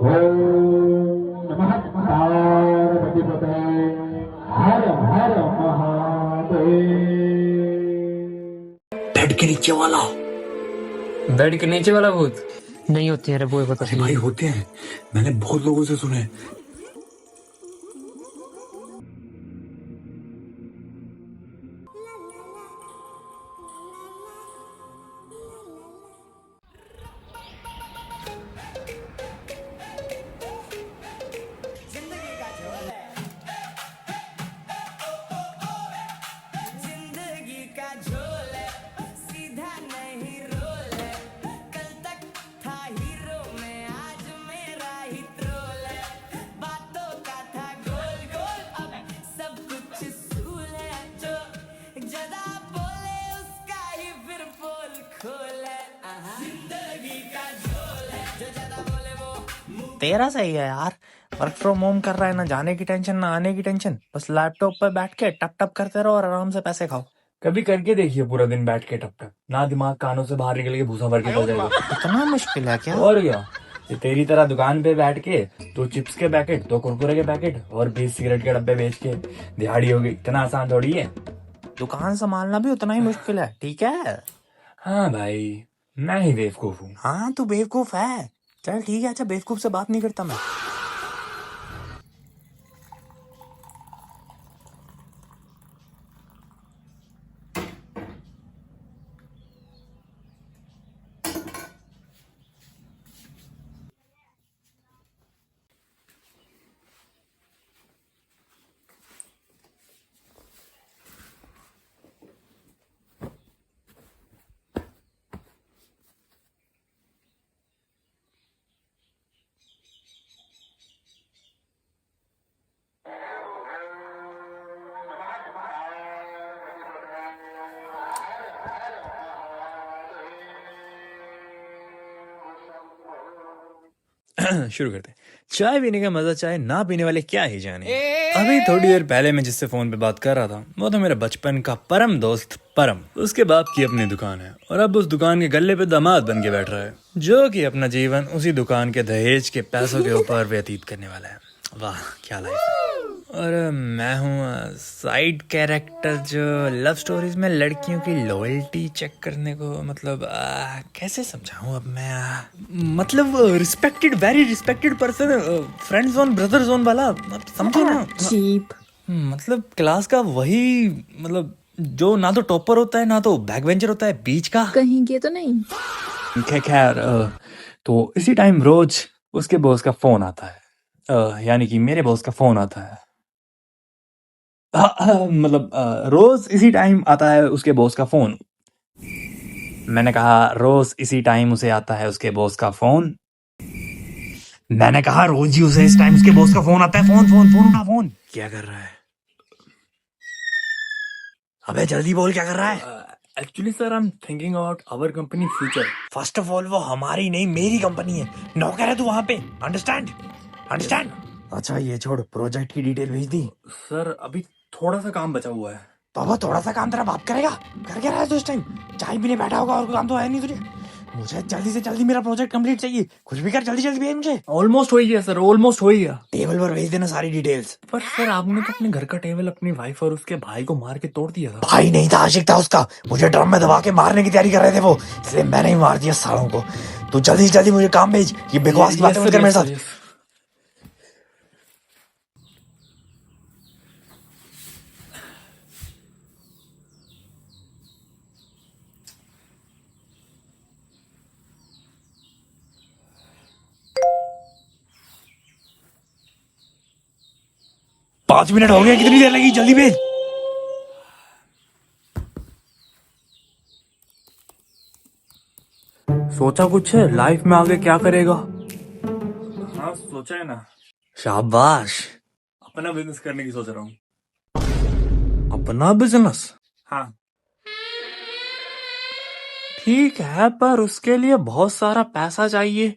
ओम नमः पार्वतीपते हर हर महादेव। बेड के नीचे वाला। बेड के नीचे वाला भूत नहीं होते हैं रे वो, पता अरे भाई होते हैं, मैंने बहुत लोगों से सुने। तेरा सही है यार। वर्क फ्रॉम होम कर रहा है, ना जाने की टेंशन ना आने की टेंशन, बस लैपटॉप पर बैठ के टप टप करते रहो और आराम से पैसे खाओ। कभी करके देखिए पूरा दिन बैठ के टप टप, ना दिमाग कानों से बाहर निकल के भूसा भर के पड़ जाएगा। इतना मुश्किल है क्या? और क्या, ये तेरी तरह दुकान पे बैठ के तो चिप्स के पैकेट, तो कुरकुरे के पैकेट और 20 सिगरेट के डब्बे बेच के दिहाड़ी हो गई। इतना आसान थोड़ी है। दुकान संभालना भी उतना ही मुश्किल है, ठीक है? हाँ भाई, मैं ही बेवकूफ हूँ। हाँ तू बेवकूफ है। चल ठीक है, अच्छा बेवकूफ से बात नहीं करता मैं। शुरू करते हैं। चाय पीने का मजा चाय ना पीने वाले क्या ही जाने। अभी थोड़ी देर पहले मैं जिससे फोन पे बात कर रहा था वो तो मेरा बचपन का परम दोस्त परम। उसके बाप की अपनी दुकान है और अब उस दुकान के गल्ले पे दामाद बन के बैठ रहा है, जो कि अपना जीवन उसी दुकान के दहेज के पैसों के ऊपर व्यतीत करने वाला है। वाह क्या लाइफ है। और मैं हूँ साइड कैरेक्टर जो लव स्टोरीज में लड़कियों की लॉयल्टी चेक करने को, मतलब कैसे समझाऊं अब मैं, मतलब respected, very respected person, friend zone brother zone वाला, समझो ना। चीप। मतलब क्लास का वही, मतलब जो ना तो टॉपर होता है ना तो बैक बेंचर होता है, बीच का। कहीं के तो नहीं। खैर तो इसी टाइम रोज उसके बॉस का फोन आता है, यानी कि मेरे बॉस का फोन आता है। मतलब रोज इसी टाइम आता है उसके बॉस का फोन। मैंने कहा रोज इसी टाइम उसे आता है उसके बॉस का फोन। मैंने कहा रोज ही उसे इस टाइम उसके बॉस का फोन आता है। फोन फोन फोन उठा फोन। क्या कर रहा है? अबे जल्दी बोल, क्या कर रहा है? Actually sir, I am thinking about our company future. First of all वो हमारी नहीं मेरी कंपनी है, नौकर है तू वहां पे, अंडरस्टैंड अंडरस्टैंड। अच्छा ये छोड़, प्रोजेक्ट की डिटेल भेज दी। सर अभी थोड़ा सा काम बचा हुआ है। तो अब थोड़ा सा काम तेरा बाप करेगा? कर क्या रहा है तू इस टाइम? चाय पीने बैठा होगा और कोई काम तो है नहीं तुझे। मुझे जल्दी से जल्दी मेरा प्रोजेक्ट कंप्लीट चाहिए, कुछ भी कर, जल्दी जल्दी भेज मुझे। ऑलमोस्ट हो ही गया सर, ऑलमोस्ट हो ही गया। टेबल पर भेज देना सारी डिटेल्स। पर सर आपने तो अपने घर का टेबल अपनी वाइफ और उसके भाई को मार के तोड़ दिया था। भाई नहीं था, आशिक था उसका। मुझे ड्रम में दबा के मारने की तैयारी कर रहे थे वो, इसलिए मैंने ही मार दिया सालों को। तू जल्दी जल्दी मुझे काम भेज, ये बकवास की बातें मत कर मेरे साथ। पांच मिनट हो गए, कितनी देर लगी, जल्दी भेज। सोचा कुछ है लाइफ में आगे क्या करेगा? हाँ सोचा है ना, शाबाश। अपना बिजनेस करने की सोच रहा हूँ। अपना बिजनेस? हाँ ठीक है, पर उसके लिए बहुत सारा पैसा चाहिए।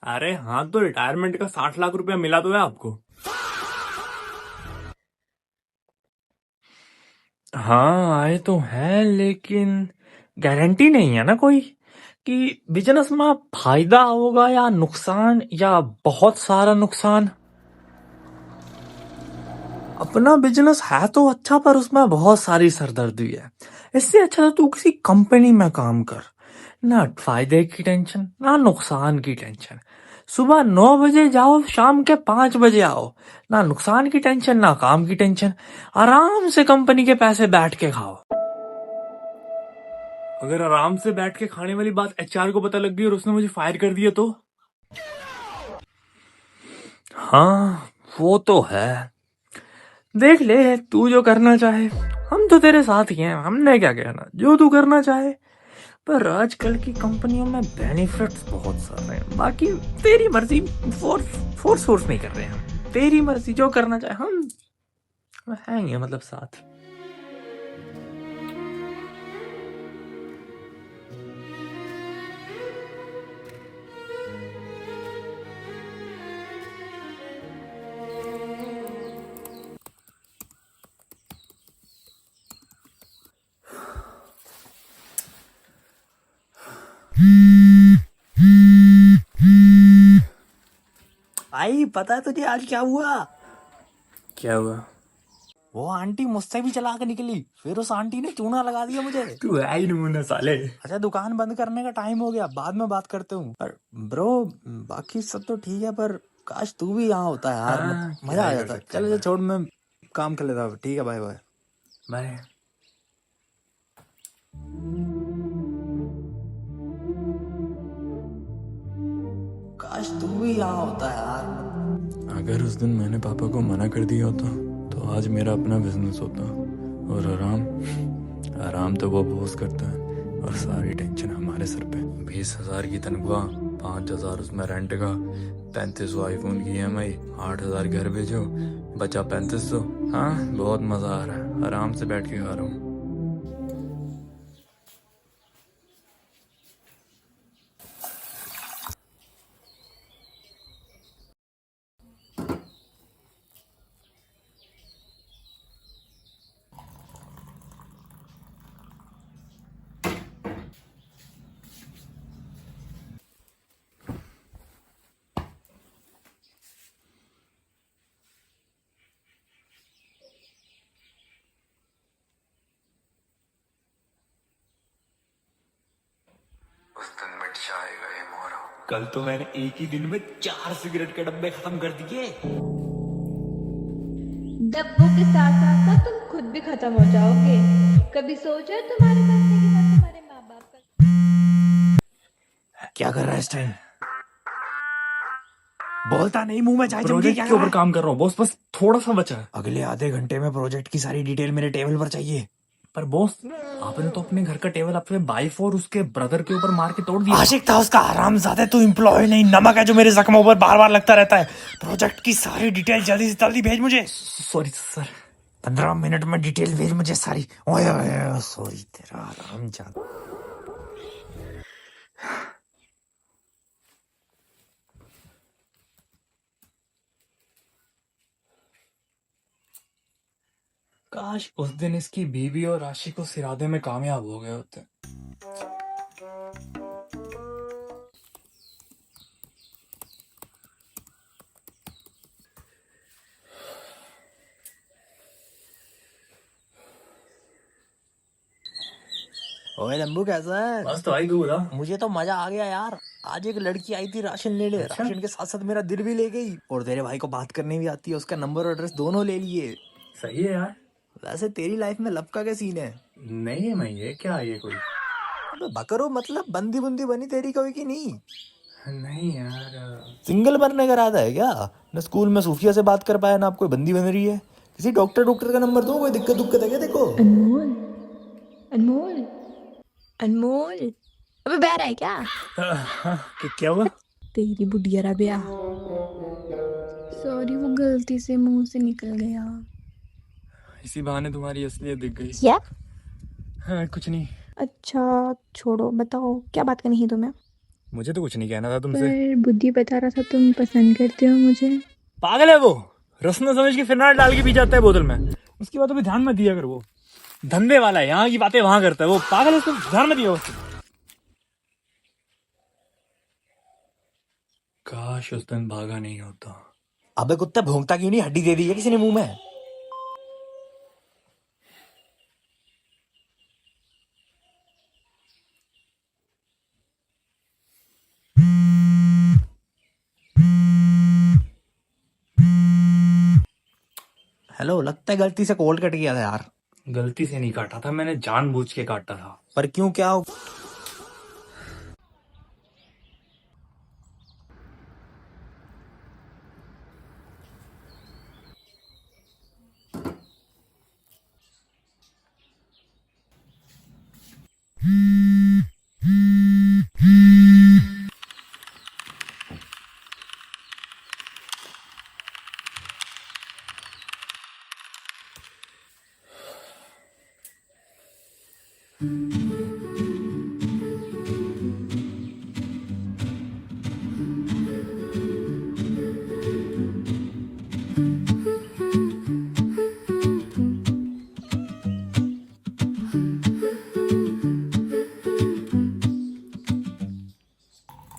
अरे हाँ, तो रिटायरमेंट का 60 लाख रुपया मिला तो है आपको। हाँ आए तो हैं, लेकिन गारंटी नहीं है ना कोई। कि बिजनेस में फायदा होगा या नुकसान या बहुत सारा नुकसान। अपना बिजनेस है तो अच्छा, पर उसमें बहुत सारी सरदर्दी है। इससे अच्छा तो तू किसी कंपनी में काम कर, ना फायदे की टेंशन ना नुकसान की टेंशन। सुबह 9 बजे जाओ, शाम के 5 बजे आओ, ना नुकसान की टेंशन ना काम की टेंशन। आराम से कंपनी के पैसे बैठ के खाओ। अगर आराम से बैठ के खाने वाली बात एचआर को पता लग गई और उसने मुझे फायर कर दिया तो? हाँ वो तो है। देख ले, तू जो करना चाहे, हम तो तेरे साथ ही हैं, हमने क्या कहना, जो तू करना चाहे। पर आजकल की कंपनियों में बेनिफिट्स बहुत सारे हैं, बाकी तेरी मर्जी। फोर्स नहीं कर रहे हैं हम, तेरी मर्जी जो करना चाहे। हम हैं मतलब साथ। भाई पता है तुझे आज क्या हुआ? क्या हुआ? वो आंटी मुझसे भी चला के निकली, फिर उस आंटी ने चूना लगा दिया मुझे। तू है ही नमूना साले। अच्छा दुकान बंद करने का टाइम हो गया, बाद में बात करते हूँ। पर ब्रो बाकी सब तो ठीक है, पर काश तू भी यहाँ होता यार। हाँ, मजा आ क्या कर जाता। सकते हैं चल छोड़, मैं काम कर लेता हूँ। ठीक है, बाय बाय। बाय। काश तू भी यहाँ होता यार। अगर उस दिन मैंने पापा को मना कर दिया होता तो आज मेरा अपना बिजनेस होता। और आराम तो वो बॉस करता है और सारी टेंशन हमारे सर पे। 20,000 की तनख्वाह, 5,000 उसमें रेंट का, 3500 आईफोन की EMI, 8,000 घर भेजो, बचा 3500। हाँ बहुत मजा आ रहा है, आराम से बैठ के खा रहा हूँ। उस दिन मिट जाएगा ये मोहरा। कल तो मैंने एक ही दिन में 4 सिगरेट के डब्बे खत्म कर दिए। डब्बों के साथ साथ ना तुम खुद भी खत्म हो जाओगे। कभी सोचो तुम्हारे मरने के बाद तुम्हारे माँ बाप का। क्या कर रहा है इस टाइम? बोलता नहीं, मुंह में चाय चमकी। प्रोजेक्ट क्या के कर ऊपर रहा है? काम कर रहा हूँ बॉस, बस थोड़ा सा बचा है। अगले आधे घंटे में प्रोजेक्ट की सारी डिटेल मेरे टेबल पर चाहिए। पर बॉस आपने तो अपने घर का टेबल अपने वाइफ और उसके ब्रदर के ऊपर मार के तोड़ दिया। आशिक था उसका, हरामजादे। तू एम्प्लॉय नहीं, नमक है जो मेरे जख्मों पर बार बार लगता रहता है। प्रोजेक्ट की सारी डिटेल जल्दी से जल्दी भेज मुझे। Sorry sir. 15 मिनट में डिटेल भेज मुझे सारी। ओए ओए सॉरी तेरा हरामजादा। काश उस दिन इसकी बीवी और आशिक उस इरादे में कामयाब हो गए होते। ओए लंबू कैसा है? बस तो आई बता। मुझे तो मजा आ गया यार। आज एक लड़की आई थी राशन लेने। राशन के साथ साथ मेरा दिल भी ले गई, और तेरे भाई को बात करनी भी आती है, उसका नंबर और एड्रेस दोनों ले लिए। सही है यार। वैसे तेरी लाइफ में लव का क्या सीन है? नहीं है मैं ये क्या ये कोई। अबे बकरो, मतलब बंदी बुंदी बनी तेरी कोई की नहीं? नहीं यार। सिंगल बनने का इरादा है क्या? न स्कूल में सूफिया से बात कर पाया, ना आप कोई बंदी बन रही है। किसी डॉक्टर का नंबर दो, कोई दिक्कत है क्या? देखो अनमोल, अनमोल, अनमोल, अबे बह रहा है क्या? क्या हुआ? तेरी बुढ़िया रबिया। सॉरी, वो गलती से मुंह से निकल गया। इसी बहाने तुम्हारी असलियत दिख गई। क्या? हाँ कुछ नहीं। अच्छा छोड़ो, बताओ क्या बात करनी है तुम्हें? मुझे तो कुछ नहीं कहना था तुमसे। पर बुद्धि बता रहा था तुम पसंद करते हो मुझे। पागल है वो, रस्म समझ के फिनाइल डाल के पी जाता है बोतल में। उसकी बातों पे ध्यान मत दिया कर, वो धंधे वाला है, यहाँ की बातें वहां करता है। वो पागल है, उसको ध्यान मत दिया। काश उस दिन भागा नहीं होता। अबे कुत्ते, भोंकता क्यों नहीं? हड्डी दे दी है किसी ने मुंह में? हेलो, लगता है गलती से कोल्ड कट गया था यार। गलती से नहीं काटा था मैंने, जानबूझ के काटा था। पर क्यों, क्या हो?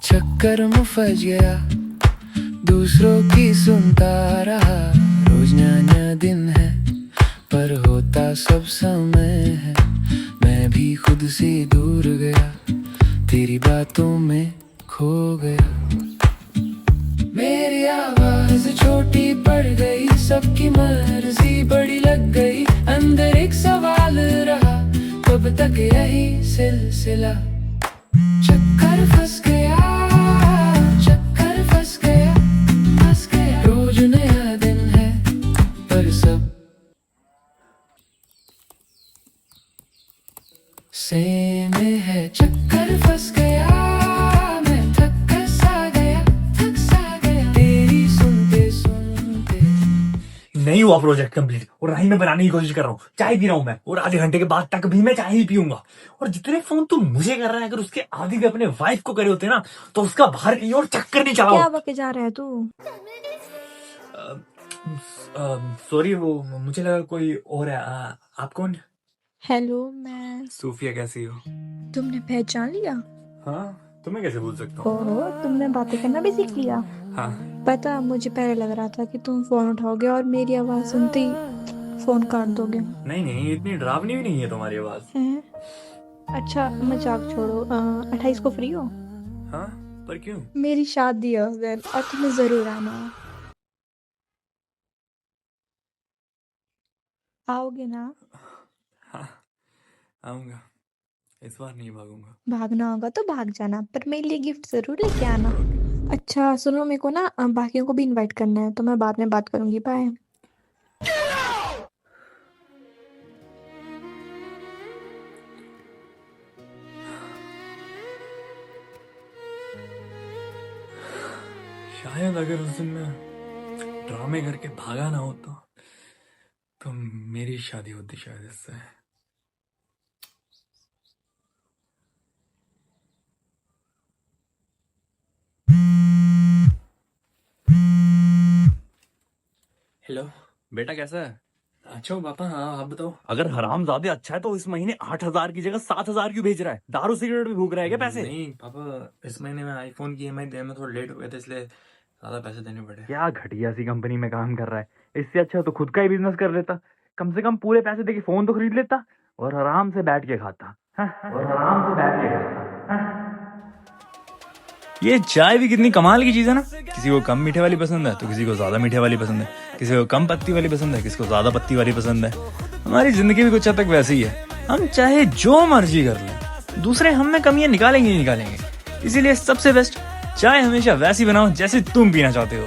चक्कर में फंस गया, दूसरों की सुनता रहा। रोज नया दिन है पर होता सब समय है। मैं भी खुद से दूर गया, तेरी बातों में खो गया। मेरी आवाज छोटी पड़ गई, सबकी मर्जी बड़ी लग गई। अंदर एक सवाल रहा, कब तक यही सिलसिला। चक्कर फंस गया, चक्कर फंस गया, फंस गया। रोज नया दिन है पर सब सेम है। चक्कर फंस गया, मैं थक सा गया, तेरी सुनते सुनते। नहीं हुआ प्रोजेक्ट कंप्लीट और राही में बनाने की कोशिश कर रहा हूँ। चाय पी रहा हूँ मैं और आधे घंटे के बाद तक भी मैं चाय ही पीऊंगा। और जितने फोन तू मुझे कर रहा है, अगर उसके आदि भी अपने वाइफ को करे होते ना तो उसका बाहर कहीं और चक्कर नहीं चला। क्या बके जा रहा है तू? सॉरी, वो मुझे लगा कोई और है। आप कौन? हेलो, मैं। सूफिया, कैसी हो? तुमने पहचान लिया? हाँ, तुम्हें कैसे भूल सकता हूँ? ओहो, तुमने बातें करना भी सीख लिया। हाँ, पता, मुझे पहले लग रहा था कि तुम फोन उठाओगे और मेरी आवाज सुनते ही फोन काट दोगे। नहीं नहीं, इतनी डरावनी भी नहीं है तुम्हारी आवाज। हैं? अच्छा मजाक छोड़ो, 28 को फ्री हो? हाँ, पर क्यों? मेरी शादी है उस दिन और तुम्हें जरूर आना। आओगे ना? हाँ, आऊंगा। इस बार नहीं भागूंगा। भागना होगा तो भाग जाना, पर मेरे लिए गिफ्ट जरूर लेके आना। अच्छा सुनो, मेरे को ना बाकियों को भी इनवाइट करना है, तो मैं बाद में बात करूंगी। बाय। शायद अगर उस दिन मैं ड्रामे करके भागा ना होता तो मेरी शादी होती शायद इससे। हेलो बेटा कैसा है? अच्छा पापा। हाँ, आप बताओ। अगर हरामजादे अच्छा है तो इस महीने 8,000 की जगह 7,000 क्यों भेज रहा है? दारू सिगरेट भी भूख रहा है क्या पैसे? नहीं पापा, इस महीने में आईफोन की EMI देने में थोड़ा लेट हो गया था, इसलिए ज्यादा पैसे देने पड़े। क्या घटिया सी कंपनी में काम कर रहा है। इससे अच्छा तो खुद का ही बिजनेस कर लेता। कम से कम पूरे पैसे देके फोन तो खरीद लेता और आराम से बैठ के खाता। ये चाय भी कितनी कमाल की चीज है ना। किसी को कम मीठे वाली पसंद है तो किसी को ज्यादा मीठे वाली पसंद है, किसी को कम पत्ती वाली पसंद है, किसी को ज्यादा पत्ती वाली पसंद है। हमारी जिंदगी भी कुछ हद तक वैसी ही है। हम चाहे जो मर्जी कर लें, दूसरे हम में कमियां निकालेंगे ही निकालेंगे। इसीलिए सबसे बेस्ट चाय हमेशा वैसी बनाओ जैसे तुम पीना चाहते हो।